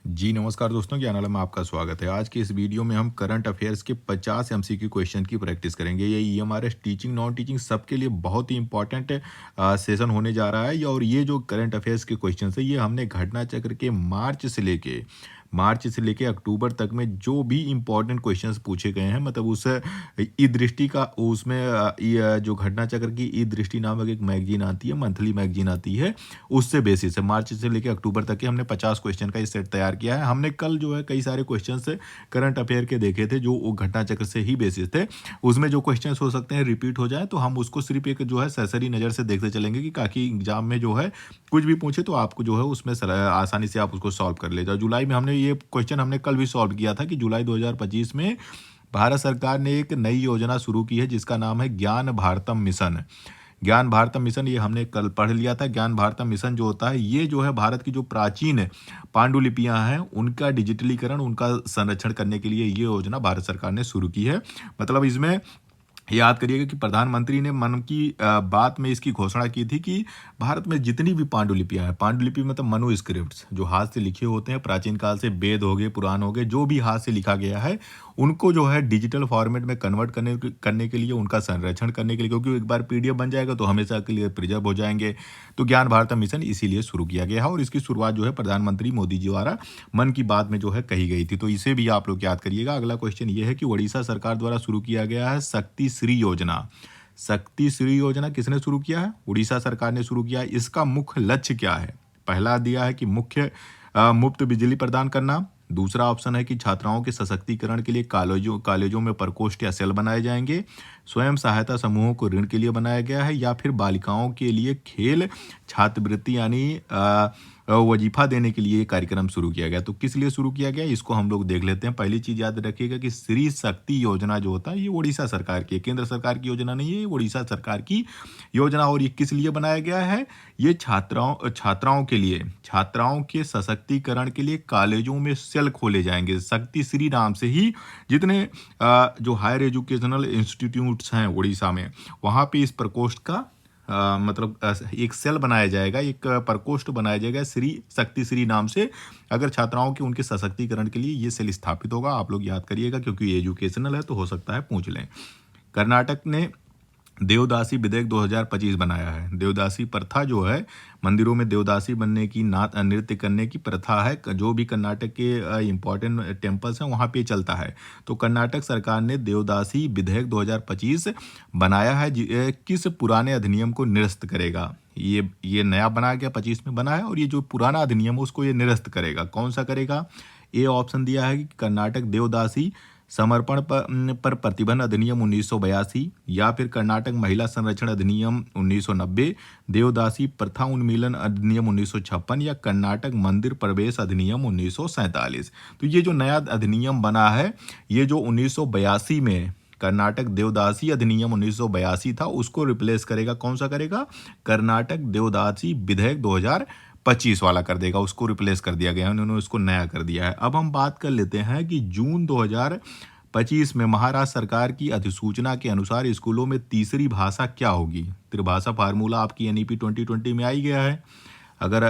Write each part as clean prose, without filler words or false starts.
जी नमस्कार दोस्तों, ज्ञान वाला में आपका स्वागत है। आज की इस वीडियो में हम करंट अफेयर्स के 50 एमसीक्यू क्वेश्चन की प्रैक्टिस करेंगे। ये ईएमआरएस टीचिंग नॉन टीचिंग सबके लिए बहुत ही इंपॉर्टेंट सेशन होने जा रहा है। और ये जो करंट अफेयर्स के क्वेश्चन है, ये हमने घटना चक्र के मार्च से लेके अक्टूबर तक में जो भी इंपॉर्टेंट क्वेश्चंस पूछे गए हैं, मतलब उस ई दृष्टि का उसमें जो घटना चक्र की ई दृष्टि नामक एक मैगजीन आती है, मंथली मैगजीन आती है, उससे बेसिस है। मार्च से लेकर अक्टूबर तक के हमने 50 क्वेश्चन का ये सेट तैयार किया है। हमने कल जो है कई सारे क्वेश्चन से करंट अफेयर के देखे थे, जो वो घटना चक्र से ही बेसिस थे। उसमें जो क्वेश्चन हो सकते हैं रिपीट हो जाए, तो हम उसको सिर्फ एक जो है सरसरी नज़र से देखते चलेंगे कि ताकि एग्जाम में जो है कुछ भी पूछे तो आपको जो है उसमें आसानी से आप उसको सॉल्व कर ले जाओ। जुलाई में हमने ये क्वेश्चन हमने कल भी सॉल्व किया था कि जुलाई 2025 में भारत सरकार ने एक नई योजना शुरू की है जिसका नाम है ज्ञान भारतम मिशन। ज्ञान भारतम मिशन, ये हमने कल पढ़ लिया था। ज्ञान भारतम मिशन जो होता है, ये जो है भारत की जो प्राचीन पांडुलिपियां हैं उनका डिजिटलीकरण, उनका संरक्षण करने के लिए ये योजना भारत सरकार ने शुरू की है। मतलब इसमें याद करिएगा कि प्रधानमंत्री ने मन की बात में इसकी घोषणा की थी कि भारत में जितनी भी पांडुलिपियां हैं, पांडुलिपि मतलब मनुस्क्रिप्ट्स जो हाथ से लिखे होते हैं, प्राचीन काल से वेद हो गए, पुराण हो गए, जो भी हाथ से लिखा गया है, उनको जो है डिजिटल फॉर्मेट में कन्वर्ट करने के लिए, उनका संरक्षण करने के लिए, क्योंकि एक बार पीडीएफ बन जाएगा तो हमेशा के लिए प्रिजर्व हो जाएंगे। तो ज्ञान भारत मिशन इसीलिए शुरू किया गया है और इसकी शुरुआत जो है प्रधानमंत्री मोदी जी द्वारा मन की बात में जो है कही गई थी। तो इसे भी आप लोग याद करिएगा। अगला क्वेश्चन ये है कि उड़ीसा सरकार द्वारा शुरू किया गया है शक्ति श्री योजना। शक्ति श्री योजना किसने शुरू किया है? उड़ीसा सरकार ने शुरू किया है। इसका मुख्य लक्ष्य क्या है? पहला दिया है कि मुफ्त बिजली प्रदान करना। दूसरा ऑप्शन है कि छात्राओं के सशक्तिकरण के लिए कॉलेजों में प्रकोष्ठ या सेल बनाए जाएंगे। स्वयं सहायता समूहों को ऋण के लिए बनाया गया है, या फिर बालिकाओं के लिए खेल छात्रवृत्ति यानी वजीफा देने के लिए कार्यक्रम शुरू किया गया। तो किस लिए शुरू किया गया, इसको हम लोग देख लेते हैं। पहली चीज याद रखिएगा कि श्री शक्ति योजना जो होता है, ये उड़ीसा सरकार की, केंद्र सरकार की योजना नहीं है, ये उड़ीसा सरकार की योजना। और ये किस लिए बनाया गया है? ये छात्राओं के लिए, छात्राओं के सशक्तिकरण के लिए कॉलेजों में सेल खोले जाएंगे। शक्ति श्री नाम से ही जितने जो हायर एजुकेशनल इंस्टीट्यूट्स हैं उड़ीसा में, वहाँ पे इस प्रकोष्ठ का मतलब एक सेल बनाया जाएगा, एक प्रकोष्ठ बनाया जाएगा श्री शक्ति श्री नाम से। अगर छात्राओं के उनके सशक्तिकरण के लिए ये सेल स्थापित होगा। आप लोग याद करिएगा क्योंकि ये एजुकेशनल है, तो हो सकता है पूछ लें। कर्नाटक ने देवदासी विधेयक 2025 बनाया है। देवदासी प्रथा जो है, मंदिरों में देवदासी बनने की, नृत्य करने की प्रथा है, जो भी कर्नाटक के इंपॉर्टेंट टेम्पल्स हैं वहाँ पे चलता है। तो कर्नाटक सरकार ने देवदासी विधेयक 2025 बनाया है, किस पुराने अधिनियम को निरस्त करेगा। ये नया बनाया गया, 25 में बना है, और ये जो पुराना अधिनियम है उसको ये निरस्त करेगा। कौन सा करेगा? ए ऑप्शन दिया है कि कर्नाटक देवदासी समर्पण पर प्रतिबंध अधिनियम 1982, या फिर कर्नाटक महिला संरक्षण अधिनियम 1990, देवदासी प्रथा उन्मूलन अधिनियम 1956, या कर्नाटक मंदिर प्रवेश अधिनियम 1947। तो ये जो नया अधिनियम बना है, ये जो 1982 में कर्नाटक देवदासी अधिनियम 1982 था, उसको रिप्लेस करेगा। कौन सा करेगा? कर्नाटक देवदासी विधेयक 2025 वाला कर देगा, उसको रिप्लेस कर दिया गया है, उन्होंने उसको नया कर दिया है। अब हम बात कर लेते हैं कि जून 2025 में महाराष्ट्र सरकार की अधिसूचना के अनुसार स्कूलों में तीसरी भाषा क्या होगी। त्रिभाषा फार्मूला आपकी एनईपी 2020 में आई गया है। अगर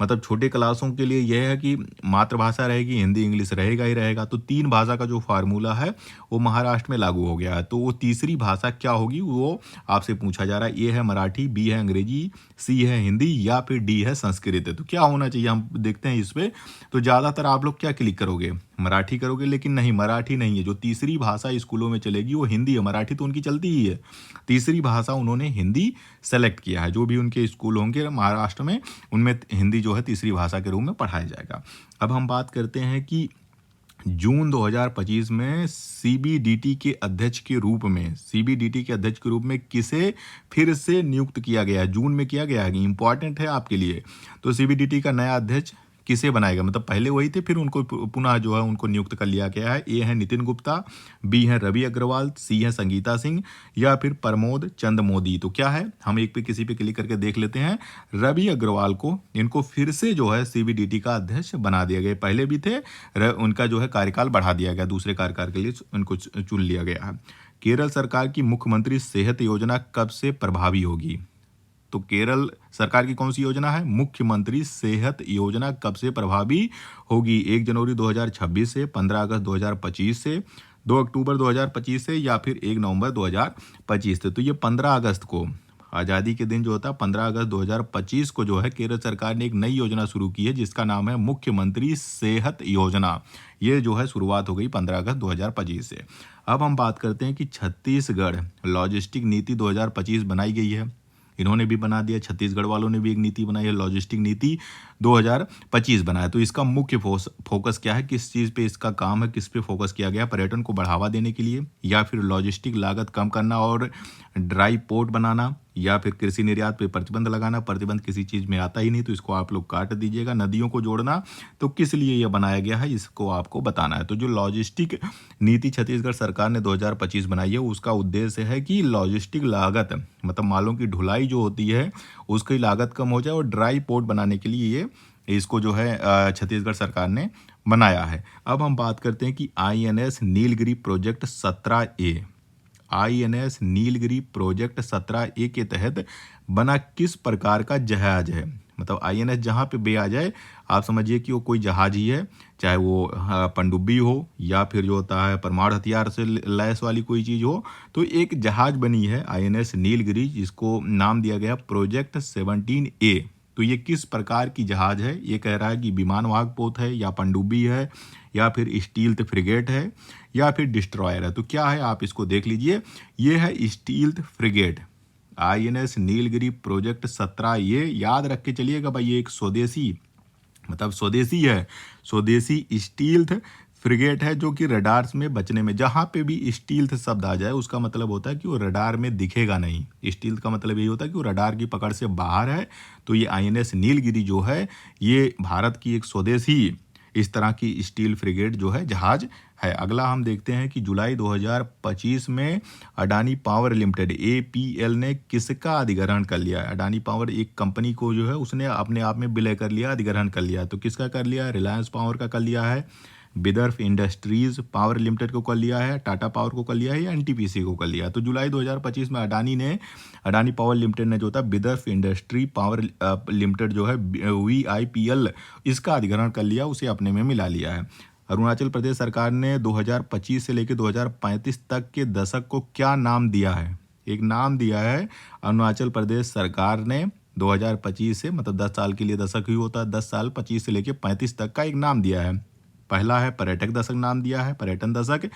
मतलब छोटे क्लासों के लिए यह है कि मातृभाषा रहेगी, हिंदी इंग्लिश रहेगा ही रहेगा। तो 3 भाषा का जो फार्मूला है वो महाराष्ट्र में लागू हो गया है। तो वो तीसरी भाषा क्या होगी वो आपसे पूछा जा रहा है। ए है मराठी, बी है अंग्रेजी, सी है हिंदी, या फिर डी है संस्कृत। तो क्या होना चाहिए हम देखते हैं इस पे। तो ज़्यादातर आप लोग क्या क्लिक करोगे? मराठी करोगे, लेकिन नहीं, मराठी नहीं है। जो तीसरी भाषा स्कूलों में चलेगी वो हिंदी है। मराठी तो उनकी चलती ही है। तीसरी भाषा उन्होंने हिंदी सेलेक्ट किया है। जो भी उनके स्कूल होंगे महाराष्ट्र में, उनमें हिंदी जो है तीसरी भाषा के रूप में पढ़ाया जाएगा। अब हम बात करते हैं कि जून 2025 में सीबीडीटी के अध्यक्ष के रूप में किसे फिर से नियुक्त किया गया है? जून में किया गया है, इंपॉर्टेंट है आपके लिए। तो सीबीडीटी का नया अध्यक्ष किसे बनाएगा? मतलब पहले वही थे, फिर उनको पुनः जो है उनको नियुक्त कर लिया गया है। ए है नितिन गुप्ता, बी है रवि अग्रवाल, सी है संगीता सिंह, या फिर प्रमोद चंद मोदी। तो क्या है, हम एक पे किसी पे क्लिक करके देख लेते हैं। रवि अग्रवाल को, इनको फिर से जो है सीबीडीटी का अध्यक्ष बना दिया गया। पहले भी थे, उनका जो है कार्यकाल बढ़ा दिया गया, दूसरे कार्यकाल के लिए उनको चुन लिया गया है। केरल सरकार की मुख्यमंत्री सेहत योजना कब से प्रभावी होगी? तो केरल सरकार की कौन सी योजना है? मुख्यमंत्री सेहत योजना कब से प्रभावी होगी? 1 जनवरी 2026 से, 15 अगस्त 2025 से, 2 अक्टूबर 2025 से या फिर 1 नवंबर 2025 से। तो ये 15 अगस्त को, आज़ादी के दिन जो होता है 15 अगस्त 2025 को जो है केरल सरकार ने एक नई योजना शुरू की है जिसका नाम है मुख्यमंत्री सेहत योजना। ये जो है शुरुआत हो गई 15 अगस्त 2025 से। अब हम बात करते हैं कि छत्तीसगढ़ लॉजिस्टिक नीति 2025 बनाई गई है। इन्होंने भी बना दिया, छत्तीसगढ़ वालों ने भी एक नीति बनाई है, लॉजिस्टिक नीति 2025 बनाया। तो इसका मुख्य फोकस क्या है, किस चीज़ पे इसका काम है, किस पे फोकस किया गया? पर्यटन को बढ़ावा देने के लिए, या फिर लॉजिस्टिक लागत कम करना और ड्राई पोर्ट बनाना, या फिर कृषि निर्यात पे प्रतिबंध लगाना। प्रतिबंध किसी चीज़ में आता ही नहीं तो इसको आप लोग काट दीजिएगा। नदियों को जोड़ना, तो किस लिए यह बनाया गया है इसको आपको बताना है। तो जो लॉजिस्टिक नीति छत्तीसगढ़ सरकार ने 2025 बनाई है उसका उद्देश्य है कि लॉजिस्टिक लागत मतलब मालों की ढुलाई जो होती है उसकी लागत कम हो जाए, और ड्राई पोर्ट बनाने के लिए ये इसको जो है छत्तीसगढ़ सरकार ने बनाया है। अब हम बात करते हैं कि INS Nilgiri project 17A, INS Nilgiri project 17A के तहत बना किस प्रकार का जहाज है? मतलब INS जहाँ पे बे आ जाए आप समझिए कि वो कोई जहाज ही है, चाहे वो पनडुब्बी हो या फिर जो होता है परमाणु हथियार से लैस वाली कोई चीज़ हो। तो एक जहाज बनी है INS नीलगिरी जिसको नाम दिया गया प्रोजेक्ट 17A। तो ये किस प्रकार की जहाज है? ये कह रहा है कि विमान वाहक पोत है, या पनडुब्बी है, या फिर स्टील्थ फ्रिगेट है, या फिर डिस्ट्रॉयर है। तो क्या है आप इसको देख लीजिए, ये है stealth frigate. INS Nilgiri project 17 ये याद रख के चलिएगा भाई, ये एक स्वदेशी मतलब स्वदेशी है, स्वदेशी स्टील्थ फ्रिगेट है जो कि रडार्स में बचने में, जहाँ पे भी स्टील्थ शब्द आ जाए उसका मतलब होता है कि वो रडार में दिखेगा नहीं। स्टील्थ का मतलब यही होता है कि वो रडार की पकड़ से बाहर है। तो ये INS नीलगिरी जो है ये भारत की एक स्वदेशी इस तरह की स्टील फ्रिगेट जो है जहाज है। अगला हम देखते हैं कि जुलाई 2025 में अडानी पावर लिमिटेड APL ने किसका अधिग्रहण कर लिया? अडानी पावर एक कंपनी को जो है उसने अपने आप में विलय कर लिया, अधिग्रहण कर लिया। तो किसका कर लिया? रिलायंस पावर का कर लिया है, विदर्भ इंडस्ट्रीज पावर लिमिटेड को कर लिया है, टाटा पावर को कर लिया है, या NTPC को कर लिया है। तो जुलाई 2025 में अडानी पावर लिमिटेड ने जो था विदर्भ इंडस्ट्री पावर लिमिटेड जो है VIPL इसका अधिग्रहण कर लिया, उसे अपने में मिला लिया है। अरुणाचल प्रदेश सरकार ने 2025 से लेकर 2035 तक के दशक को क्या नाम दिया है? एक नाम दिया है अरुणाचल प्रदेश सरकार ने 2025 से, मतलब 10 साल के लिए दशक ही होता है, 10 साल 25 से लेकर 35 तक का एक नाम दिया है। पहला है पर्यटक दशक नाम दिया है, पर्यटन दशक,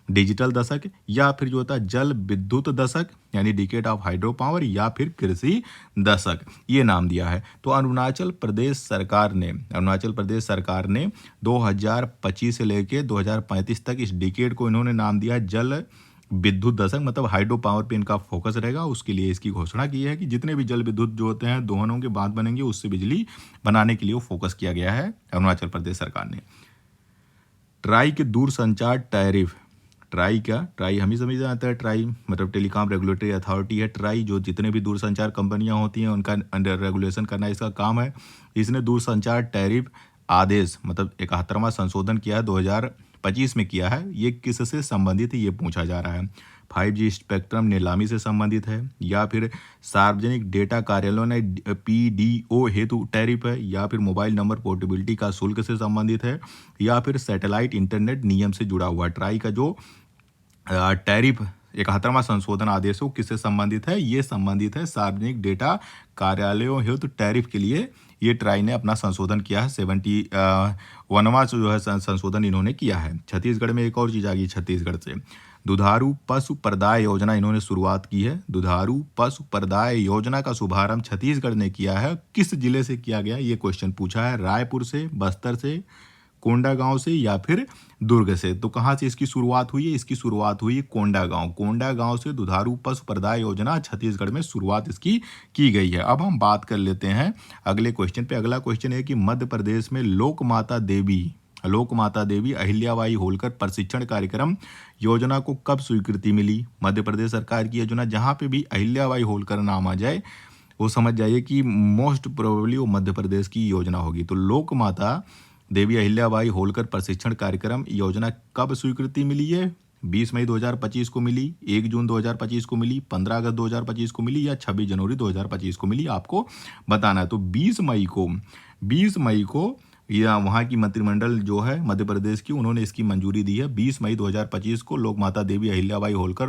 डिजिटल दशक, या फिर जो होता है जल विद्युत दशक यानी डिकेड ऑफ हाइड्रो पावर, या फिर कृषि दशक, ये नाम दिया है। तो अरुणाचल प्रदेश सरकार ने 2025 से लेकर 2035 तक इस डिकेड को इन्होंने नाम दिया है जल विद्युत दशक, मतलब हाइड्रो पावर पे इनका फोकस रहेगा। उसके लिए इसकी घोषणा की है कि जितने भी जल विद्युत जो होते हैं दोहनों के बांध बनेंगे उससे बिजली बनाने के लिए वो फोकस किया गया है अरुणाचल प्रदेश सरकार ने। ट्राई के दूर संचार टैरिफ, ट्राई हम ही समझ जाते हैं, ट्राई मतलब टेलीकॉम रेगुलेटरी अथॉरिटी है। ट्राई जो जितने भी दूरसंचार कंपनियां होती हैं उनका अंडर रेगुलेशन करना इसका काम है। इसने दूरसंचार टैरिफ आदेश मतलब 71वां संशोधन किया है, 2025 में किया है। ये किससे संबंधित है ये पूछा जा रहा है। 5G स्पेक्ट्रम नीलामी से संबंधित है, या फिर सार्वजनिक डेटा कार्यालयों ने PDO हेतु टैरिफ है, या फिर मोबाइल नंबर पोर्टेबिलिटी का शुल्क से संबंधित है, या फिर सैटेलाइट इंटरनेट नियम से जुड़ा हुआ। ट्राई का जो टैरिफ 71वां संशोधन आदेश हो किससे संबंधित है? ये संबंधित है सार्वजनिक डेटा कार्यालयों हेतु टैरिफ के लिए ये ट्राई ने अपना संशोधन किया है। 71वां जो है संशोधन इन्होंने किया है। छत्तीसगढ़ में एक और चीज़ आ गई छत्तीसगढ़ से, दुधारू पशु प्रदाय योजना इन्होंने शुरुआत की है। दुधारू पशु प्रदाय योजना का शुभारंभ छत्तीसगढ़ ने किया है। किस जिले से किया गया ये क्वेश्चन पूछा है? रायपुर से, बस्तर से, कोंडागांव से, या फिर दुर्ग से। तो कहाँ से इसकी शुरुआत हुई है? इसकी शुरुआत हुई है कोंडागांव से दुधारू पशु प्रदाय योजना छत्तीसगढ़ में शुरुआत इसकी की गई है। अब हम बात कर लेते हैं अगले क्वेश्चन पे। अगला क्वेश्चन है कि मध्य प्रदेश में लोक माता देवी अहिल्याबाई होलकर प्रशिक्षण कार्यक्रम योजना को कब स्वीकृति मिली? मध्य प्रदेश सरकार की योजना, जहाँ पे भी अहिल्याबाई होलकर नाम आ जाए वो समझ जाइए कि मोस्ट प्रोबेबली वो मध्य प्रदेश की योजना होगी। तो लोक माता देवी अहिल्याबाई होलकर प्रशिक्षण कार्यक्रम योजना कब स्वीकृति मिली है? 20 मई 2025 को मिली, 1 जून 2025 को मिली, 15 अगस्त 2025 को मिली या 26 जनवरी 2025 को मिली, आपको बताना है। तो 20 मई को या वहाँ की मंत्रिमंडल जो है मध्य प्रदेश की, उन्होंने इसकी मंजूरी दी है। 20 मई 2025 को लोक माता देवी अहिल्याबाई होलकर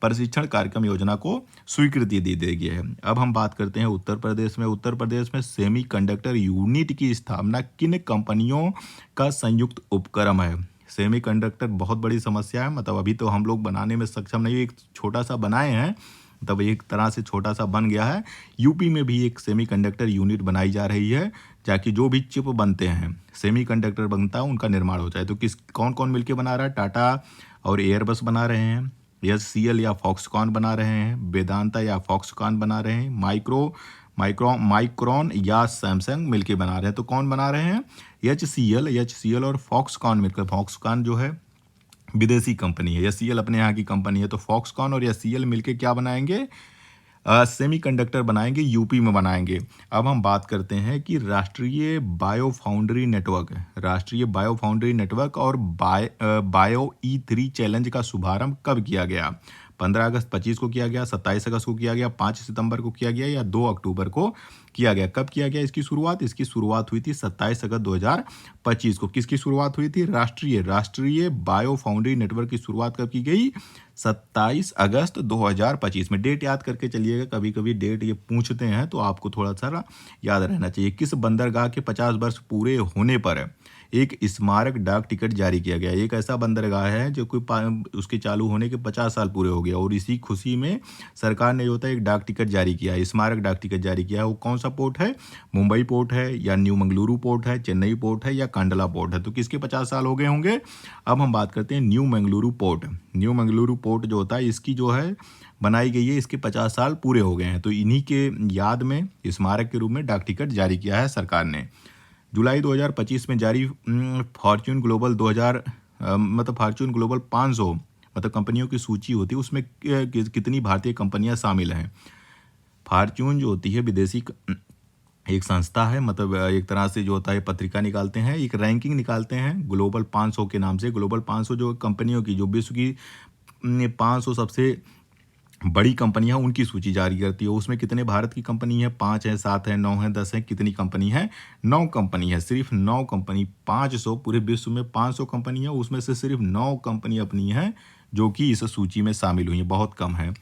प्रशिक्षण कार्यक्रम योजना को स्वीकृति दे दी गई है। अब हम बात करते हैं उत्तर प्रदेश में। उत्तर प्रदेश में सेमी कंडक्टर यूनिट की स्थापना किन कंपनियों का संयुक्त उपक्रम है? सेमी कंडक्टर बहुत बड़ी समस्या है, मतलब अभी तो हम लोग बनाने में सक्षम नहीं, एक छोटा सा बनाए हैं, तब एक तरह से छोटा सा बन गया है। यूपी में भी एक सेमीकंडक्टर यूनिट बनाई जा रही है, ताकि जो भी चिप बनते हैं, सेमीकंडक्टर बनता है, उनका निर्माण हो जाए। तो कौन कौन मिलके बना रहा है? टाटा और एयरबस बना रहे हैं, एचसीएल या फॉक्सकॉन बना रहे हैं, वेदांता या फॉक्सकॉन बना रहे हैं, माइक्रोन या सैमसंग मिलके बना रहे हैं। तो कौन बना रहे हैं? एचसीएल और फॉक्सकॉन मिलकर। फॉक्सकॉन जो है विदेशी कंपनी है, एचसीएल अपने यहाँ की कंपनी है। तो फॉक्सकॉन और एचसीएल मिलके क्या बनाएंगे? सेमीकंडक्टर बनाएंगे, यूपी में बनाएंगे। अब हम बात करते हैं कि राष्ट्रीय बायो फाउंड्री नेटवर्क और बायो E3 चैलेंज का शुभारंभ कब किया गया? 15 अगस्त 25 को किया गया, 27 अगस्त को किया गया, 5 सितंबर को किया गया या 2 अक्टूबर को किया गया? कब किया गया इसकी शुरुआत? इसकी शुरुआत हुई थी 27 अगस्त 2025 को। किसकी शुरुआत हुई थी? राष्ट्रीय बायो फाउंड्री नेटवर्क की शुरुआत कब की गई? 27 अगस्त 2025 में। डेट याद करके चलिएगा, कभी कभी डेट ये पूछते हैं तो आपको थोड़ा सा याद रहना चाहिए। किस बंदरगाह के 50 वर्ष पूरे होने पर एक स्मारक डाक टिकट जारी किया गया? एक ऐसा बंदरगाह है जो उसके चालू होने के 50 साल पूरे हो गया, और इसी खुशी में सरकार ने जो होता है एक डाक टिकट जारी किया, स्मारक डाक टिकट जारी किया है। वो कौन सा पोर्ट है? मुंबई पोर्ट है या न्यू मंगलुरु पोर्ट है, चेन्नई पोर्ट है या कांडला पोर्ट है? तो किसके 50 साल हो गए होंगे? अब हम बात करते हैं new Mangaluru port. New Mangaluru port जो होता है, इसकी जो है बनाई गई है, इसके 50 साल पूरे हो गए हैं। तो इन्हीं के याद में स्मारक के रूप में डाक टिकट जारी किया है सरकार ने। जुलाई 2025 में जारी फॉर्च्यून ग्लोबल 500 मतलब कंपनियों की सूची होती है, उसमें कितनी भारतीय कंपनियां शामिल हैं? फॉर्च्यून जो होती है विदेशी एक संस्था है, मतलब एक तरह से जो होता है पत्रिका निकालते हैं, एक रैंकिंग निकालते हैं ग्लोबल 500 के नाम से। ग्लोबल 500 जो कंपनियों की, जो विश्व की 500 सबसे बड़ी कंपनियां, उनकी सूची जारी करती है। उसमें कितने भारत की कंपनी है? 5 है, 7 है, 9 है, 10 है? कितनी कंपनी है? 9 कंपनी है, सिर्फ 9 कंपनी। 500 पूरे विश्व में 500 कंपनी है, उसमें से सिर्फ 9 कंपनी अपनी है जो कि इस सूची में शामिल हुई है, बहुत कम है।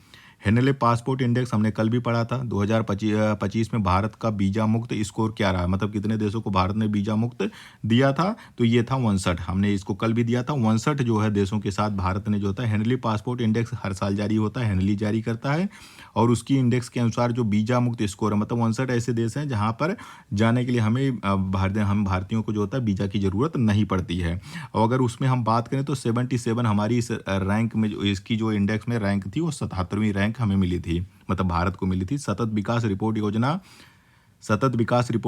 हेनले पासपोर्ट इंडेक्स हमने कल भी पढ़ा था। 2025 में भारत का वीजा मुक्त स्कोर क्या रहा? मतलब कितने देशों को भारत ने वीजा मुक्त दिया था? तो ये था 59। हमने इसको कल भी दिया था। 59 जो है देशों के साथ भारत ने जो होता है, हेनली पासपोर्ट इंडेक्स हर साल जारी होता है, हेनली जारी करता है, और उसकी इंडेक्स के अनुसार जो वीजा मुक्त स्कोर है, मतलब 59 ऐसे देश हैं जहाँ पर जाने के लिए हम भारतीयों को जो होता है वीजा की ज़रूरत नहीं पड़ती है। और अगर उसमें हम बात करें तो 77 हमारी इस रैंक में, जो इसकी जो इंडेक्स में रैंक थी, वो 77वीं रैंक हमें मिली थी, मतलब भारत को मिली थी। सतत विकास रिपोर्ट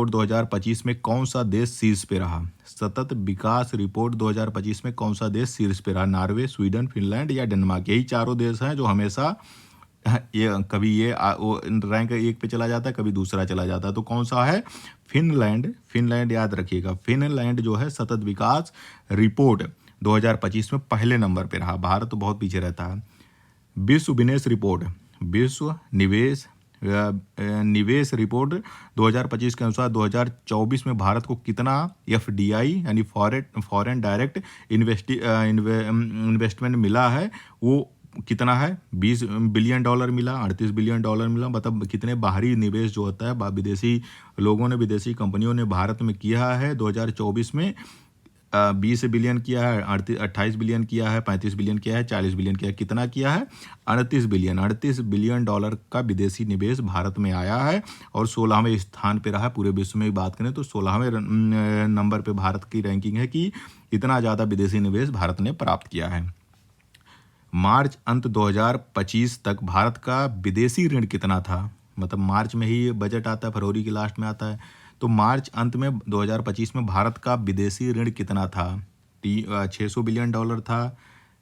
2025 में कौन सा देश शीर्ष पे रहा? सतत विकास रिपोर्ट 2025 में कौन सा देश शीर्ष पे रहा? नॉर्वे, स्वीडन, फिनलैंड या डेनमार्क? यही चारों देश हैं जो हमेशा कभी ये रैंक 1 पे चला जाता है, कभी दूसरा चला जाता है। तो कौन सा है? फिनलैंड याद रखिएगा। फिनलैंड जो है सतत विकास रिपोर्ट 2025 में पहले नंबर पे रहा। भारत तो बहुत पीछे रहता है। विश्व निवेश रिपोर्ट 2025 के अनुसार 2024 में भारत को कितना एफडीआई यानी फॉरेन डायरेक्ट इन्वेस्टमेंट मिला है? वो कितना है? 20 बिलियन डॉलर मिला, 38 बिलियन डॉलर मिला। मतलब कितने बाहरी निवेश जो होता है विदेशी लोगों ने, विदेशी कंपनियों ने भारत में किया है 2024 में। 20 बिलियन किया है, 28 बिलियन किया है, 35 बिलियन किया है, 40 बिलियन किया है। कितना किया है? 38 बिलियन डॉलर का विदेशी निवेश भारत में आया है, और 16वें स्थान पे रहा। पूरे विश्व में बात करें तो 16वें नंबर पे भारत की रैंकिंग है कि इतना ज़्यादा विदेशी निवेश भारत ने प्राप्त किया है। मार्च अंत 2025 तक भारत का विदेशी ऋण कितना था? मतलब मार्च में ही बजट आता है, फरवरी के लास्ट में आता है। तो मार्च अंत में 2025 में भारत का विदेशी ऋण कितना था? 600 बिलियन डॉलर था,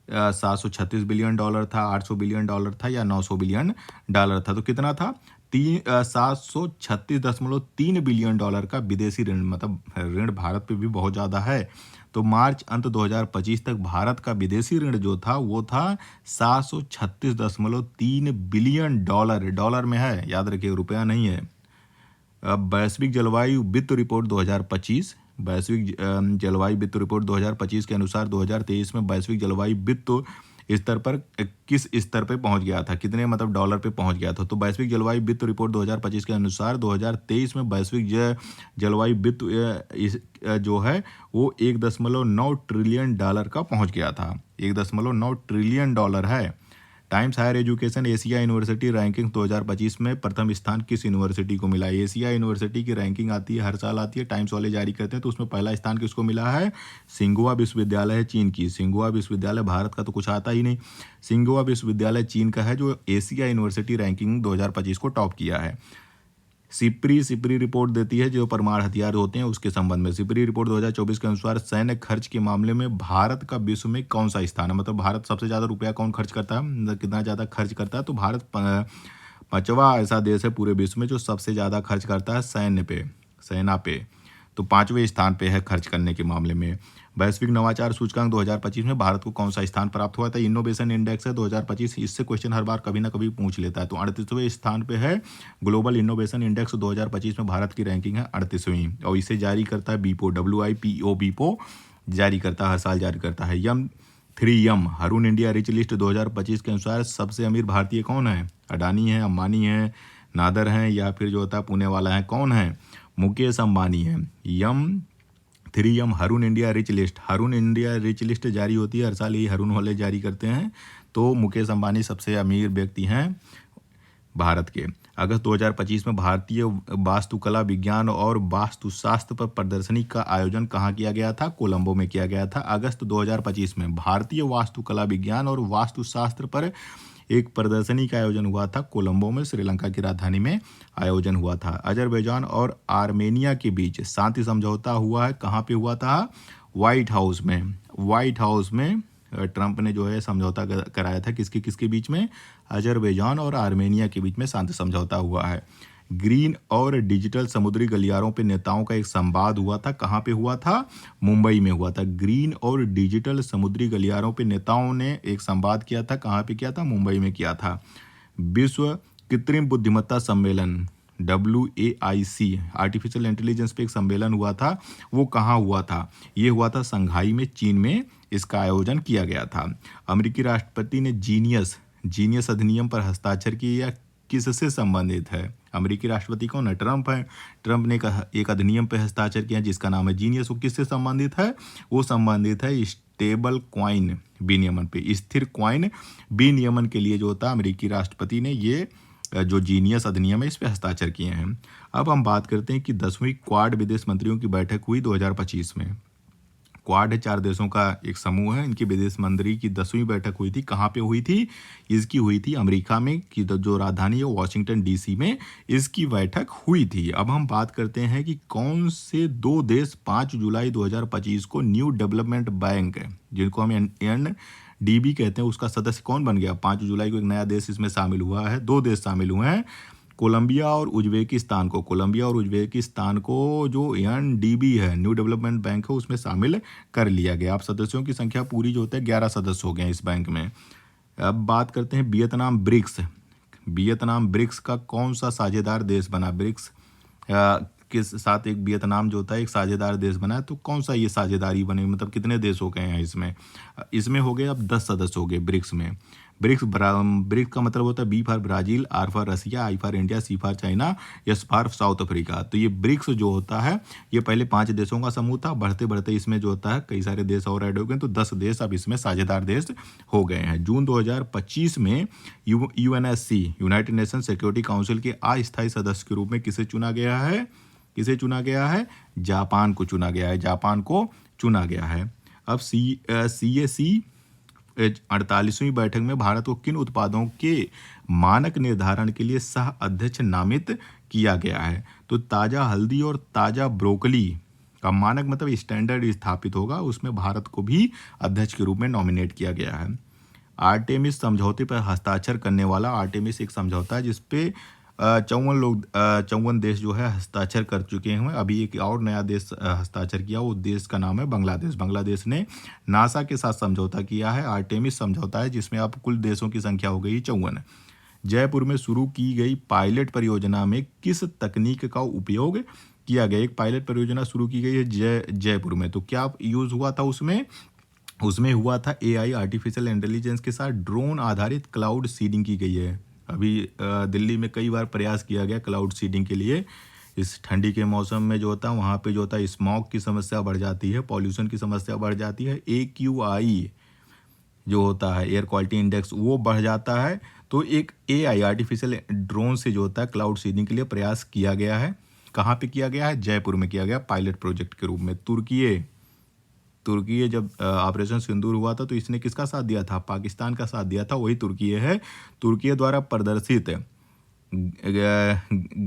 736 बिलियन डॉलर था, 800 बिलियन डॉलर था या 900 बिलियन डॉलर था? तो कितना था? $736.3 बिलियन का विदेशी ऋण, मतलब ऋण भारत पे भी बहुत ज़्यादा है। तो मार्च अंत 2025 तक भारत का विदेशी ऋण जो था वो था $736.3 बिलियन। डॉलर में है, याद रखिए, रुपया नहीं है। अब वैश्विक जलवायु वित्त रिपोर्ट 2025, वैश्विक जलवायु वित्त रिपोर्ट 2025 के अनुसार 2023 में वैश्विक जलवायु वित्त स्तर पर किस स्तर पे पहुंच गया था, कितने मतलब डॉलर पे पहुंच गया था। तो वैश्विक जलवायु वित्त रिपोर्ट 2025 के अनुसार 2023 में वैश्विक जलवायु वित्त जो है वो $1.9 ट्रिलियन का पहुंच गया था। $1.9 ट्रिलियन है। Times Higher Education Asia University ranking 2025 में प्रथम स्थान किस यूनिवर्सिटी को मिला है। एशिया यूनिवर्सिटी की रैंकिंग आती है, हर साल आती है, टाइम्स वाले जारी करते हैं। तो उसमें पहला स्थान किसको मिला है? सिंघुआ विश्वविद्यालय है चीन की। सिंघुआ विश्वविद्यालय, भारत का तो कुछ आता ही नहीं। सिंघुआ विश्वविद्यालय चीन का है जो एशिया यूनिवर्सिटी रैंकिंग 2025 को टॉप किया है। सिपरी रिपोर्ट देती है जो परमाणु हथियार होते हैं उसके संबंध में। सिपरी रिपोर्ट 2024 के अनुसार सैन्य खर्च के मामले में भारत का विश्व में कौन सा स्थान है, मतलब भारत सबसे ज़्यादा रुपया कौन खर्च करता है, मतलब कितना ज़्यादा खर्च करता है। तो भारत पांचवा ऐसा देश है पूरे विश्व में जो सबसे ज़्यादा खर्च करता है सेना पे। तो 5वें स्थान पे है खर्च करने के मामले में। वैश्विक नवाचार सूचकांक 2025 में भारत को कौन सा स्थान प्राप्त हुआ था? इनोवेशन इंडेक्स है 2025, इससे क्वेश्चन हर बार कभी ना कभी पूछ लेता है। तो 38वें स्थान पे है। ग्लोबल इनोवेशन इंडेक्स 2025 में भारत की रैंकिंग है 38वीं, और इसे जारी करता है बीपो, WIPO बीपो जारी करता है, हर साल जारी करता है। M3M Haroon India rich list 2025 के अनुसार सबसे अमीर भारतीय कौन है? अडानी है, अंबानी है, नादर हैं, या फिर जो होता है पुणे वाला है, कौन है? मुकेश अंबानी है। M3M Haroon India rich list जारी होती है हर साल, ये हरून वाले जारी करते हैं। तो मुकेश अंबानी सबसे अमीर व्यक्ति हैं भारत के। अगस्त 2025 में भारतीय वास्तुकला विज्ञान और वास्तुशास्त्र पर प्रदर्शनी का आयोजन कहाँ किया गया था? कोलंबो में किया गया था। अगस्त 2025 में भारतीय वास्तुकला विज्ञान और वास्तुशास्त्र पर एक प्रदर्शनी का आयोजन हुआ था कोलंबो में, श्रीलंका की राजधानी में आयोजन हुआ था। अजरबैजान और आर्मेनिया के बीच शांति समझौता हुआ है, कहाँ पे हुआ था? व्हाइट हाउस में ट्रंप ने जो है समझौता कराया था, किसके बीच में? अजरबैजान और आर्मेनिया के बीच में शांति समझौता हुआ है। ग्रीन और डिजिटल समुद्री गलियारों पे नेताओं का एक संवाद हुआ था, कहाँ पे हुआ था? मुंबई में हुआ था। ग्रीन और डिजिटल समुद्री गलियारों पे नेताओं ने एक संवाद किया था, कहाँ पे किया था? मुंबई में किया था। विश्व कृत्रिम बुद्धिमत्ता सम्मेलन WAIC आर्टिफिशियल इंटेलिजेंस पे एक सम्मेलन हुआ था, वो कहाँ हुआ था? ये हुआ था संघाई में, चीन में इसका आयोजन किया गया था। अमेरिकी राष्ट्रपति ने जीनियस अधिनियम पर हस्ताक्षर किया, किससे संबंधित है? अमेरिकी राष्ट्रपति कौन है? ट्रंप है। ट्रंप ने एक अधिनियम पर हस्ताक्षर किया जिसका नाम है जीनियस। वो किससे संबंधित है? वो संबंधित है स्टेबल क्वाइन विनियमन पे, स्थिर क्वाइन विनियमन के लिए जो होता है अमेरिकी राष्ट्रपति ने ये जो जीनियस अधिनियम है इस पे हस्ताक्षर किए हैं। अब हम बात करते हैं कि 10वीं क्वाड विदेश मंत्रियों की बैठक हुई 2025 में। क्वाड है 4 देशों का एक समूह है, इनकी विदेश मंत्री की 10वीं बैठक हुई थी, कहाँ पे हुई थी? इसकी हुई थी अमेरिका में, की जो राजधानी है वॉशिंगटन DC में इसकी बैठक हुई थी। अब हम बात करते हैं कि कौन से 2 देश 5 जुलाई 2025 को न्यू डेवलपमेंट बैंक, जिनको हम NDB कहते हैं, उसका सदस्य कौन बन गया? 5 जुलाई को एक नया देश इसमें शामिल हुआ है, 2 देश शामिल हुए हैं, कोलंबिया और उज्बेकिस्तान को जो NDB है, न्यू डेवलपमेंट बैंक है, उसमें शामिल कर लिया गया। अब सदस्यों की संख्या पूरी जो होता है 11 सदस्य हो गए हैं इस बैंक में। अब बात करते हैं वियतनाम ब्रिक्स का कौन सा साझेदार देश बना? ब्रिक्स के साथ एक वियतनाम जो होता है एक साझेदार देश बना है, तो कौन सा ये साझेदारी बने, मतलब कितने देश हो गए हैं इसमें हो गए अब 10 सदस्य हो गए ब्रिक्स में। ब्रिक्स का मतलब होता है B for Brazil, R for Russia, I for India, C for China, S for South Africa. तो ये ब्रिक्स जो होता है ये पहले 5 देशों का समूह था, बढ़ते बढ़ते इसमें जो होता है कई सारे देश और ऐड हो गए, तो 10 देश अब इसमें साझेदार देश हो गए हैं। जून 2025 में UNSC United nation security council के अस्थायी सदस्य के रूप में किसे चुना गया है? जापान को चुना गया है। अब CAC 48वीं बैठक में भारत को किन उत्पादों के मानक निर्धारण के लिए सह अध्यक्ष नामित किया गया है? तो ताज़ा हल्दी और ताज़ा ब्रोकली का मानक मतलब स्टैंडर्ड स्थापित होगा, उसमें भारत को भी अध्यक्ष के रूप में नॉमिनेट किया गया है। आर्टेमिस समझौते पर हस्ताक्षर करने वाला, आर्टेमिस एक समझौता है जिसपे 54 देश जो है हस्ताक्षर कर चुके हैं। अभी एक और नया देश हस्ताक्षर किया, वो देश का नाम है बांग्लादेश। बांग्लादेश ने नासा के साथ समझौता किया है, आर्टेमिस समझौता है, जिसमें अब कुल देशों की संख्या हो गई 54। जयपुर में शुरू की गई पायलट परियोजना में किस तकनीक का उपयोग किया गया? एक पायलट परियोजना शुरू की गई है जयपुर में, तो क्या यूज हुआ था उसमें? उसमें हुआ था एआई, आर्टिफिशियल इंटेलिजेंस के साथ ड्रोन आधारित क्लाउड सीडिंग की गई है। अभी दिल्ली में कई बार प्रयास किया गया क्लाउड सीडिंग के लिए। इस ठंडी के मौसम में जो होता है वहाँ पे जो होता है स्मॉग की समस्या बढ़ जाती है, पॉल्यूशन की समस्या बढ़ जाती है, AQI जो होता है एयर क्वालिटी इंडेक्स वो बढ़ जाता है। तो एक एआई आर्टिफिशियल ड्रोन से जो होता है क्लाउड सीडिंग के लिए प्रयास किया गया है। कहाँ पे किया गया है? जयपुर में किया गया, पायलट प्रोजेक्ट के रूप में। तुर्की जब ऑपरेशन सिंदूर हुआ था तो इसने किसका साथ दिया था? पाकिस्तान का साथ दिया था, वही तुर्की है। तुर्की द्वारा प्रदर्शित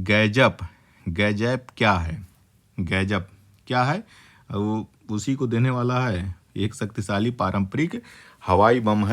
गैजप क्या है? गैजप क्या है? वो उसी को देने वाला है, एक शक्तिशाली पारंपरिक हवाई बम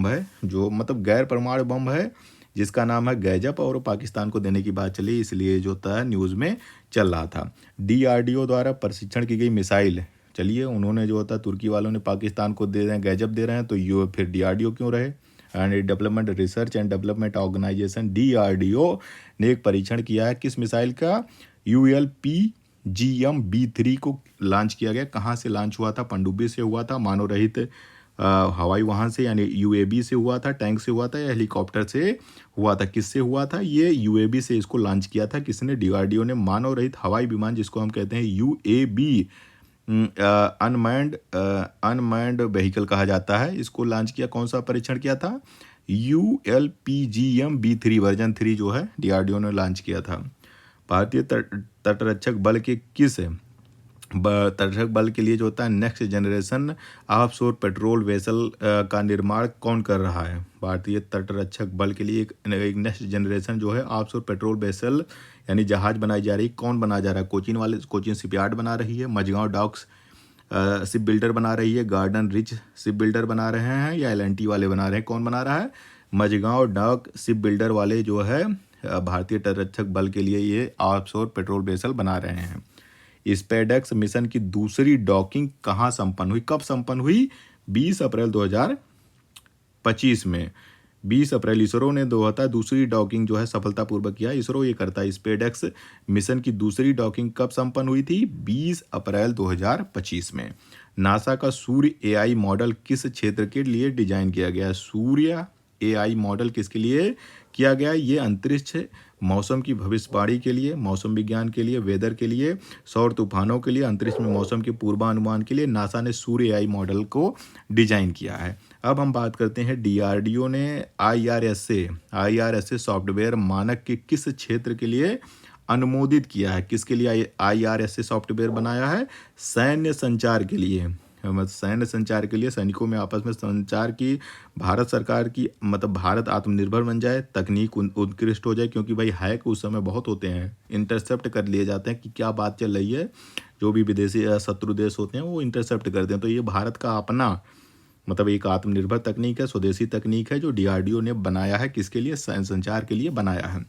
है जो मतलब गैर परमाणु बम है, जिसका नाम है गैजप, और पाकिस्तान को देने की बात चली, इसलिए जो था न्यूज़ में चल रहा था। DRDO द्वारा प्रशिक्षण की गई मिसाइल, चलिए उन्होंने जो होता तुर्की वालों ने पाकिस्तान को दे रहे हैं, गैजप दे रहे हैं, तो ये फिर DRDO क्यों रहे? And development research and development organisation DRDO ने एक परीक्षण किया है किस मिसाइल का? ULPGM-B3 को लॉन्च किया गया। कहाँ से लॉन्च हुआ था? पनडुब्बी से हुआ था, मानव रहित हवाई वाहन से यानी UAV से हुआ था, टैंक से हुआ था, या हेलीकॉप्टर से हुआ था? किससे हुआ था? ये UAV से इसको लॉन्च किया था। किसने? DRDO ने। मानव रहित हवाई विमान जिसको हम कहते हैं UAV, अनमैन्ड व्हीकल कहा जाता है, इसको लॉन्च किया। कौन सा परीक्षण किया था? ULPGM-B3 वर्जन 3 जो है DRDO ने लॉन्च किया था। भारतीय तटरक्षक बल के किस तटरक्षक बल के लिए जो होता है next generation offshore patrol vessel का निर्माण कौन कर रहा है? भारतीय तटरक्षक बल के लिए एक नेक्स्ट जनरेशन जो है ऑफशोर पेट्रोल वेसल यानी जहाज बनाई जा रही। कौन बना जा रहा है? कोचीन शिपयार्ड बना रही है, मझगांव डॉक्स शिप बिल्डर बना रही है, गार्डन रिच शिप बिल्डर बना रहे हैं, या LNT वाले बना रहे हैं? कौन बना रहा है? मझगांव डॉक शिप बिल्डर वाले जो है भारतीय तटरक्षक बल के लिए ये ऑफशोर पेट्रोल वेसल बना रहे हैं। स्पेडेक्स मिशन की दूसरी डॉकिंग कहाँ संपन्न हुई? कब संपन्न हुई? 20 अप्रैल 2025 में। 20 अप्रैल इसरो ने दूसरी डॉकिंग जो है सफलतापूर्वक किया। इसरो ये करता है। स्पेडेक्स मिशन की दूसरी डॉकिंग कब संपन्न हुई थी? 20 अप्रैल 2025 में। नासा का सूर्य AI मॉडल किस क्षेत्र के लिए डिजाइन किया गया? सूर्य AI मॉडल किसके लिए किया गया? ये अंतरिक्ष मौसम की भविष्यवाणी के लिए, मौसम विज्ञान के लिए, वेदर के लिए, सौर तूफानों के लिए, अंतरिक्ष में मौसम के पूर्वानुमान के लिए नासा ने सूर्य AI मॉडल को डिजाइन किया है। अब हम बात करते हैं DRDO ने IRSA सॉफ्टवेयर मानक के किस क्षेत्र के लिए अनुमोदित किया है? किसके लिए IRSA सॉफ्टवेयर बनाया है? सैन्य संचार के लिए। सैन्य संचार के लिए, सैनिकों में आपस में संचार की, भारत सरकार की मतलब भारत आत्मनिर्भर बन जाए, तकनीक उत्कृष्ट हो जाए, क्योंकि भाई हैक उस समय बहुत होते हैं, इंटरसेप्ट कर लिए जाते हैं कि क्या बात चल रही है। जो भी विदेशी शत्रु देश होते हैं वो इंटरसेप्ट करते हैं। तो ये भारत का अपना मतलब एक आत्मनिर्भर तकनीक है, स्वदेशी तकनीक है जो DRDO ने बनाया है। किसके लिए? सैन्य संचार के लिए बनाया है।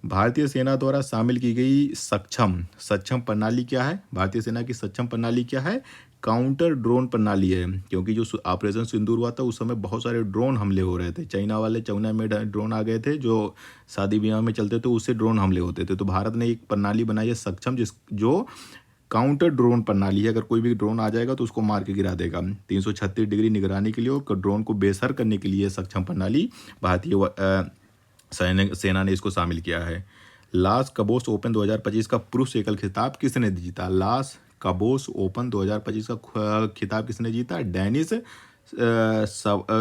भारतीय सेना द्वारा शामिल की गई सक्षम प्रणाली क्या है? भारतीय सेना की सक्षम प्रणाली क्या है? काउंटर ड्रोन प्रणाली है, क्योंकि जो ऑपरेशन सिंदूर हुआ था उस समय बहुत सारे ड्रोन हमले हो रहे थे। चाइना में ड्रोन आ गए थे जो शादी ब्याह में चलते थे, उससे ड्रोन हमले होते थे। तो भारत ने एक प्रणाली बनाई है सक्षम, जो काउंटर ड्रोन प्रणाली है। अगर कोई भी ड्रोन आ जाएगा तो उसको मार के गिरा देगा। 336 डिग्री निगरानी के लिए और ड्रोन को बेसर करने के लिए सक्षम प्रणाली भारतीय सेना ने इसको शामिल किया है। लास कबोस ओपन 2025 का पुरुष एकल खिताब किसने जीता? लास कबोस ओपन 2025 का खिताब किसने जीता? डेनिस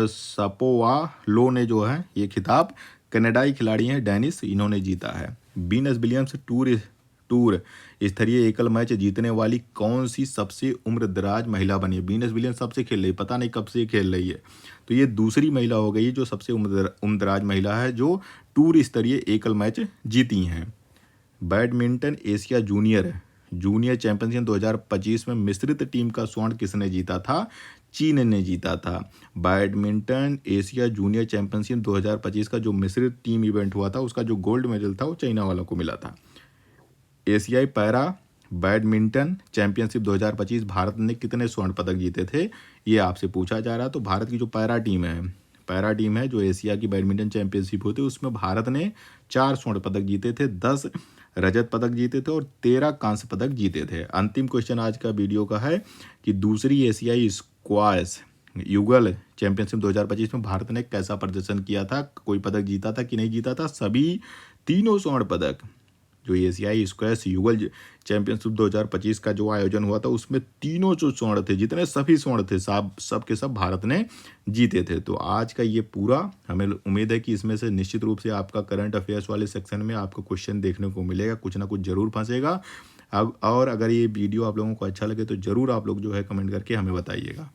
सपोवालो ने जो है ये खिताब, कनाडाई खिलाड़ी हैं डेनिस, इन्होंने जीता है। वीनस विलियम्स टूर स्तरीय एकल मैच जीतने वाली कौन सी सबसे उम्रदराज महिला बनी है? वीनस विलियम्स सबसे खेल रही है, पता नहीं कब से खेल रही है, तो ये दूसरी महिला हो गई जो सबसे उम्रदराज महिला है जो टूर स्तरीय एकल मैच जीती हैं। Badminton Asia junior junior championship 2025 में मिश्रित टीम का स्वर्ण किसने जीता था? चीन ने जीता था। बैडमिंटन एशिया जूनियर चैंपियनशिप 2025 का जो मिश्रित टीम इवेंट हुआ था उसका जो गोल्ड मेडल था वो चाइना वालों को मिला था। एशियाई पैरा बैडमिंटन चैंपियनशिप 2025 भारत ने कितने स्वर्ण पदक जीते थे, ये आपसे पूछा जा रहा है। तो भारत की जो पैरा टीम है जो एशिया की बैडमिंटन चैंपियनशिप होती है उसमें भारत ने 4 स्वर्ण पदक जीते थे, 10 रजत पदक जीते थे और 13 कांस्य पदक जीते थे। अंतिम क्वेश्चन आज का वीडियो का है कि दूसरी एशियाई स्क्वैश युगल चैंपियनशिप 2025 में भारत ने कैसा प्रदर्शन किया था, कोई पदक जीता था कि नहीं जीता था? सभी तीनों स्वर्ण पदक जो एशियाई स्क्वैश युगल चैंपियनशिप 2025 का जो आयोजन हुआ था उसमें तीनों जो स्वर्ण थे, जितने सभी स्वर्ण थे, सब के सब भारत ने जीते थे। तो आज का ये पूरा, हमें उम्मीद है कि इसमें से निश्चित रूप से आपका करंट अफेयर्स वाले सेक्शन में आपको क्वेश्चन देखने को मिलेगा, कुछ ना कुछ जरूर फंसेगा। अब और अगर ये वीडियो आप लोगों को अच्छा लगे तो ज़रूर आप लोग जो है कमेंट करके हमें बताइएगा।